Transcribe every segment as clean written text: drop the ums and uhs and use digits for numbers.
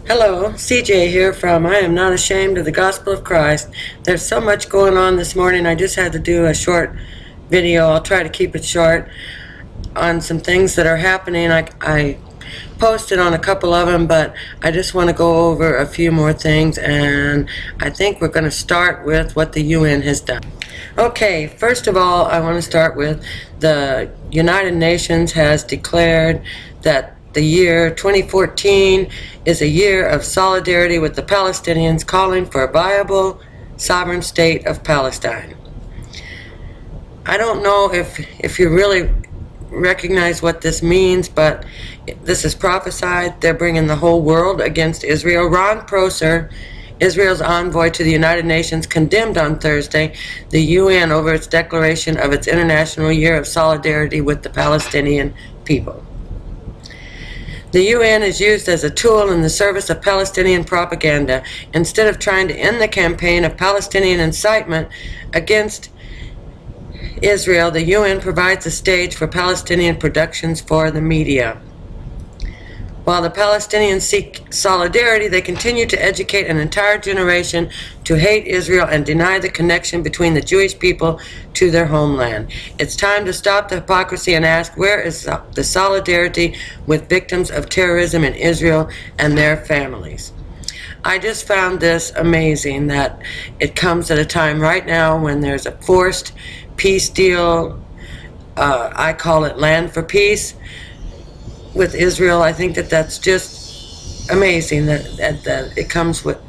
Hello, CJ here from I Am Not Ashamed of the Gospel of Christ. There's so much going on this morning, I just had to do a short video. I'll try to keep it short on some things that are happening. I posted on a couple of them, but I just want to go over a few more things, and I think we're going to start with what the UN has done. Okay, first of all, I want to start with the United Nations has declared that the year 2014 is a year of solidarity with the Palestinians, calling for a viable, sovereign state of Palestine. I don't know if you really recognize what this means, but this is prophesied. They're bringing the whole world against Israel. Ron Prosser, Israel's envoy to the United Nations, condemned on Thursday the UN over its declaration of its International Year of Solidarity with the Palestinian people. The UN is used as a tool in the service of Palestinian propaganda. Instead of trying to end the campaign of Palestinian incitement against Israel, the UN provides a stage for Palestinian productions for the media. While the Palestinians seek solidarity, they continue to educate an entire generation to hate Israel and deny the connection between the Jewish people to their homeland. It's time to stop the hypocrisy and ask, where is the solidarity with victims of terrorism in Israel and their families? I just found this amazing that it comes at a time right now when there's a forced peace deal. I call it land for peace with Israel. I think that that's just amazing that it comes with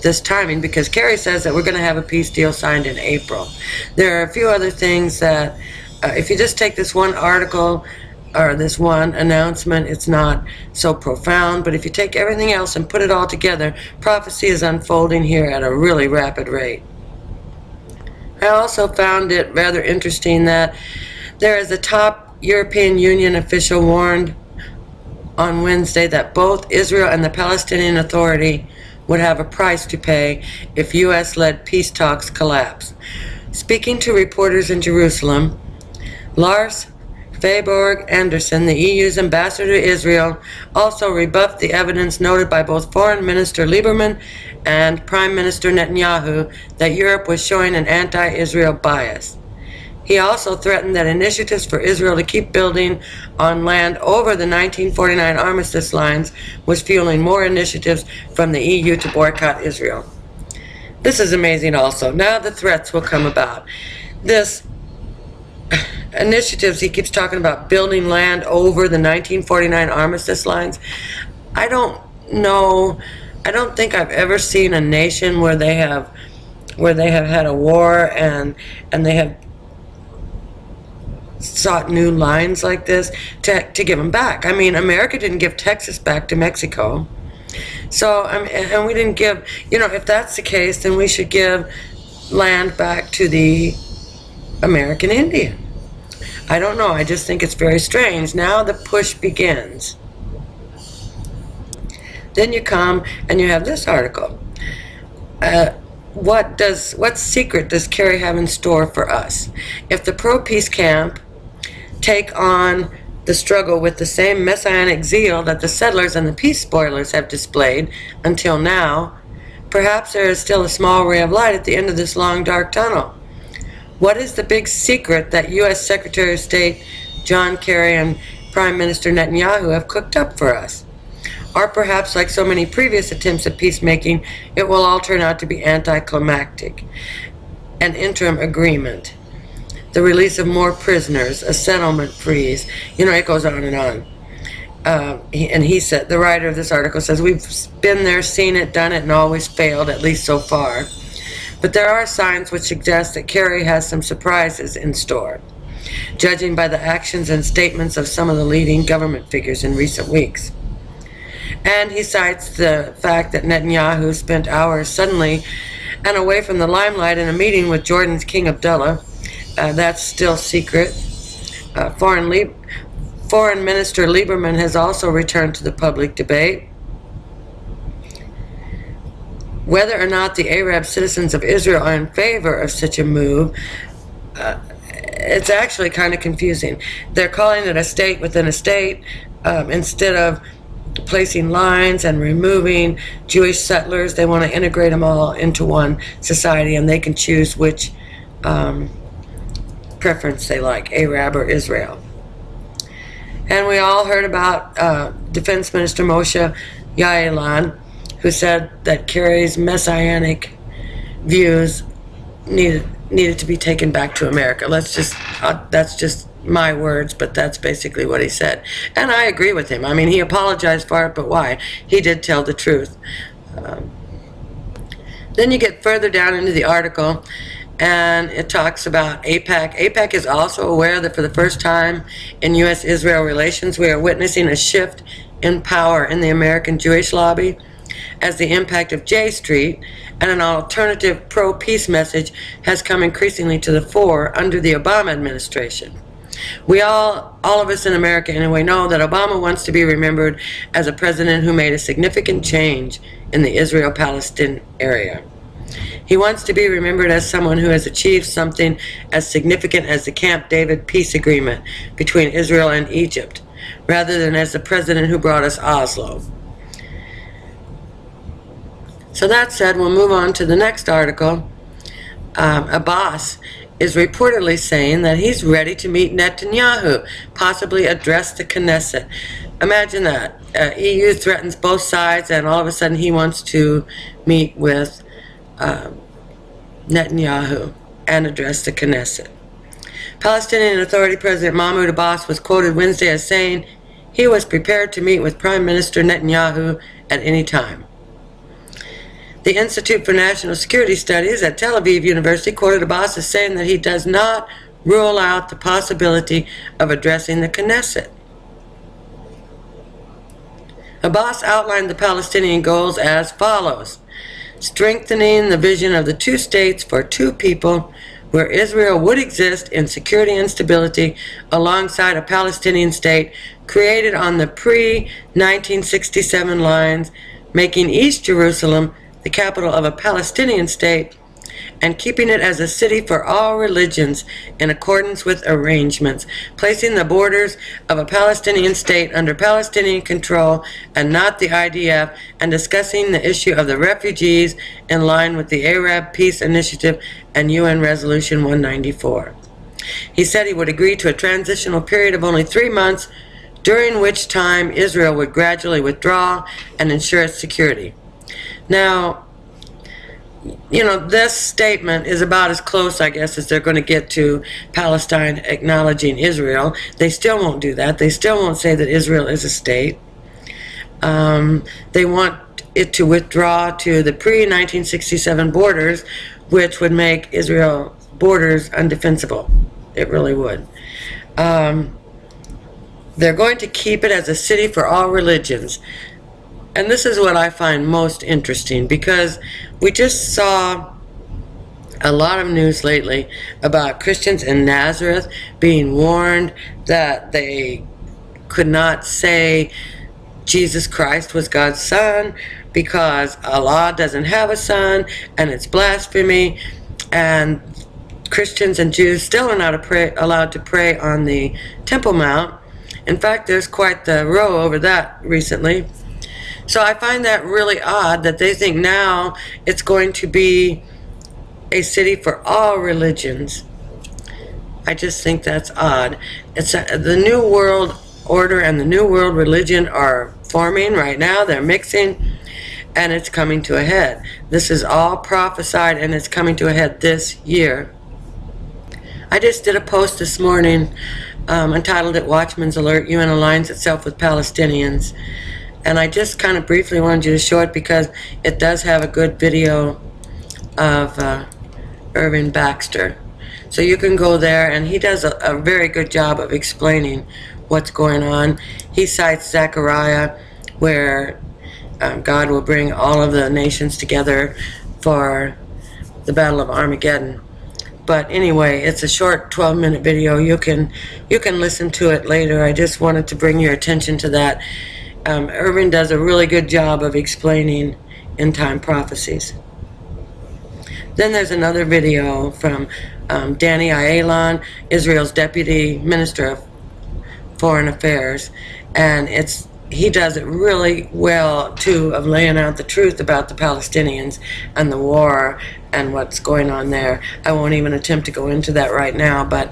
this timing, because Kerry says that we're going to have a peace deal signed in April. There are a few other things that if you just take this one article or this one announcement, it's not so profound, but if you take everything else and put it all together, prophecy is unfolding here at a really rapid rate. I also found it rather interesting that there is a top European Union official warned on Wednesday that both Israel and the Palestinian Authority would have a price to pay if U.S.-led peace talks collapse. Speaking to reporters in Jerusalem, Lars Freiborg Anderson, the EU's ambassador to Israel, also rebuffed the evidence noted by both Foreign Minister Lieberman and Prime Minister Netanyahu that Europe was showing an anti-Israel bias. He also threatened that initiatives for Israel to keep building on land over the 1949 armistice lines was fueling more initiatives from the EU to boycott Israel. This is amazing also. Now the threats will come about. This initiatives, he keeps talking about building land over the 1949 armistice lines. I don't know, I don't think I've ever seen a nation where they have had a war and they have sought new lines like this to give them back. I mean, America didn't give Texas back to Mexico. So, and we didn't give, if that's the case, then we should give land back to the American Indian. I don't know, I just think it's very strange. Now the push begins. Then you come and you have this article. What secret does Kerry have in store for us? If the pro-peace camp take on the struggle with the same messianic zeal that the settlers and the peace spoilers have displayed until now, perhaps there is still a small ray of light at the end of this long, dark tunnel. What is the big secret that U.S. Secretary of State John Kerry and Prime Minister Netanyahu have cooked up for us? Or perhaps, like so many previous attempts at peacemaking, it will all turn out to be anticlimactic. An interim agreement, the release of more prisoners, a settlement freeze. It goes on and on. And he said, the writer of this article says, we've been there, seen it, done it, and always failed, at least so far. But there are signs which suggest that Kerry has some surprises in store, judging by the actions and statements of some of the leading government figures in recent weeks. And he cites the fact that Netanyahu spent hours suddenly and away from the limelight in a meeting with Jordan's King Abdullah. That's still secret. Foreign Minister Lieberman has also returned to the public debate. Whether or not the Arab citizens of Israel are in favor of such a move, it's actually kind of confusing. They're calling it a state within a state instead of placing lines and removing Jewish settlers. They want to integrate them all into one society, and they can choose which preference they like, Arab or Israel. And we all heard about Defense Minister Moshe Ya'alon, who said that Kerry's messianic views needed to be taken back to America. That's just my words, but that's basically what he said. And I agree with him. I mean, he apologized for it, but why? He did tell the truth. Then you get further down into the article, and it talks about AIPAC. AIPAC is also aware that for the first time in U.S.-Israel relations, we are witnessing a shift in power in the American Jewish lobby, as the impact of J Street and an alternative pro-peace message has come increasingly to the fore under the Obama administration. We all of us in America anyway, know that Obama wants to be remembered as a president who made a significant change in the Israel-Palestinian area. He wants to be remembered as someone who has achieved something as significant as the Camp David peace agreement between Israel and Egypt, rather than as the president who brought us Oslo. So that said, we'll move on to the next article. Abbas is reportedly saying that he's ready to meet Netanyahu, possibly address the Knesset. Imagine that. EU threatens both sides, and all of a sudden he wants to meet with Netanyahu and address the Knesset. Palestinian Authority President Mahmoud Abbas was quoted Wednesday as saying he was prepared to meet with Prime Minister Netanyahu at any time. The Institute for National Security Studies at Tel Aviv University quoted Abbas as saying that he does not rule out the possibility of addressing the Knesset. Abbas outlined the Palestinian goals as follows: strengthening the vision of the two states for two people, where Israel would exist in security and stability alongside a Palestinian state created on the pre-1967 lines, making East Jerusalem the capital of a Palestinian state, and keeping it as a city for all religions in accordance with arrangements, placing the borders of a Palestinian state under Palestinian control and not the IDF, and discussing the issue of the refugees in line with the Arab Peace Initiative and UN Resolution 194. He said he would agree to a transitional period of only 3 months, during which time Israel would gradually withdraw and ensure its security. Now, you know, this statement is about as close, I guess, as they're going to get to Palestine acknowledging Israel. They still won't do that. They still won't say that Israel is a state. They want it to withdraw to the pre-1967 borders, which would make Israel borders undefensible. It really would. They're going to keep it as a city for all religions. And this is what I find most interesting, because we just saw a lot of news lately about Christians in Nazareth being warned that they could not say Jesus Christ was God's son because Allah doesn't have a son and it's blasphemy, and Christians and Jews still are not allowed to pray on the Temple Mount. In fact, there's quite the row over that recently. So I find that really odd that they think now it's going to be a city for all religions. I just think that's odd. The New World Order and the New World Religion are forming right now. They're mixing, and it's coming to a head. This is all prophesied, and it's coming to a head this year. I just did a post this morning entitled it Watchman's Alert, UN Aligns Itself with Palestinians. And I just kind of briefly wanted you to show it because it does have a good video of Irving Baxter. So you can go there, and he does a very good job of explaining what's going on. He cites Zechariah, where God will bring all of the nations together for the Battle of Armageddon. But anyway, it's a short 12-minute video. You can listen to it later. I just wanted to bring your attention to that. Irving does a really good job of explaining end-time prophecies. Then there's another video from Danny Ayalon, Israel's Deputy Minister of Foreign Affairs, and it's he does it really well, too, of laying out the truth about the Palestinians and the war and what's going on there. I won't even attempt to go into that right now, but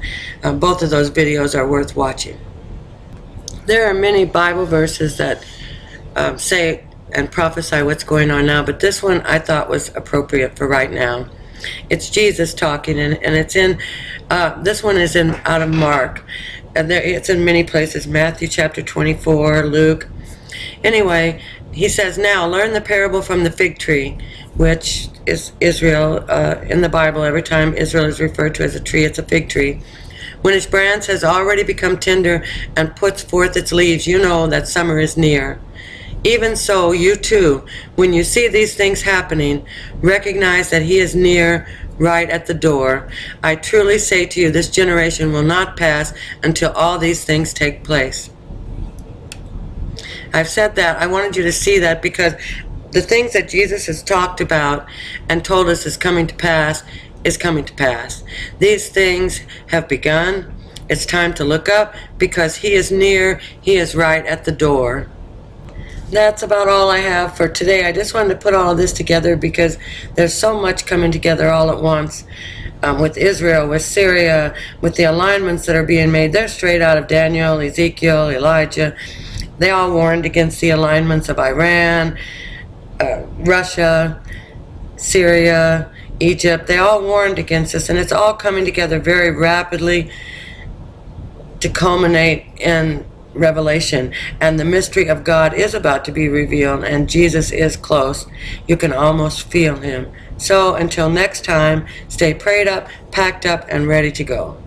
both of those videos are worth watching. There are many Bible verses that say and prophesy what's going on now, but this one I thought was appropriate for right now. It's Jesus talking, and it's in, this one is in out of Mark, and it's in many places, Matthew chapter 24, Luke. Anyway, he says, now learn the parable from the fig tree, which is Israel. In the Bible, every time Israel is referred to as a tree, it's a fig tree. When its branch has already become tender and puts forth its leaves, you know that summer is near. Even so, you too, when you see these things happening, recognize that he is near, right at the door. I truly say to you, this generation will not pass until all these things take place. I've said that. I wanted you to see that because the things that Jesus has talked about and told us is coming to pass is coming to pass. These things have begun. It's time to look up because he is near. He is right at the door. That's about all I have for today. I just wanted to put all of this together because there's so much coming together all at once. With Israel, with Syria, with the alignments that are being made. They're straight out of Daniel, Ezekiel, Elijah. They all warned against the alignments of Iran, Russia, Syria, Egypt. They all warned against this, and it's all coming together very rapidly to culminate in Revelation. And the mystery of God is about to be revealed, and Jesus is close. You can almost feel him. So until next time, stay prayed up, packed up, and ready to go.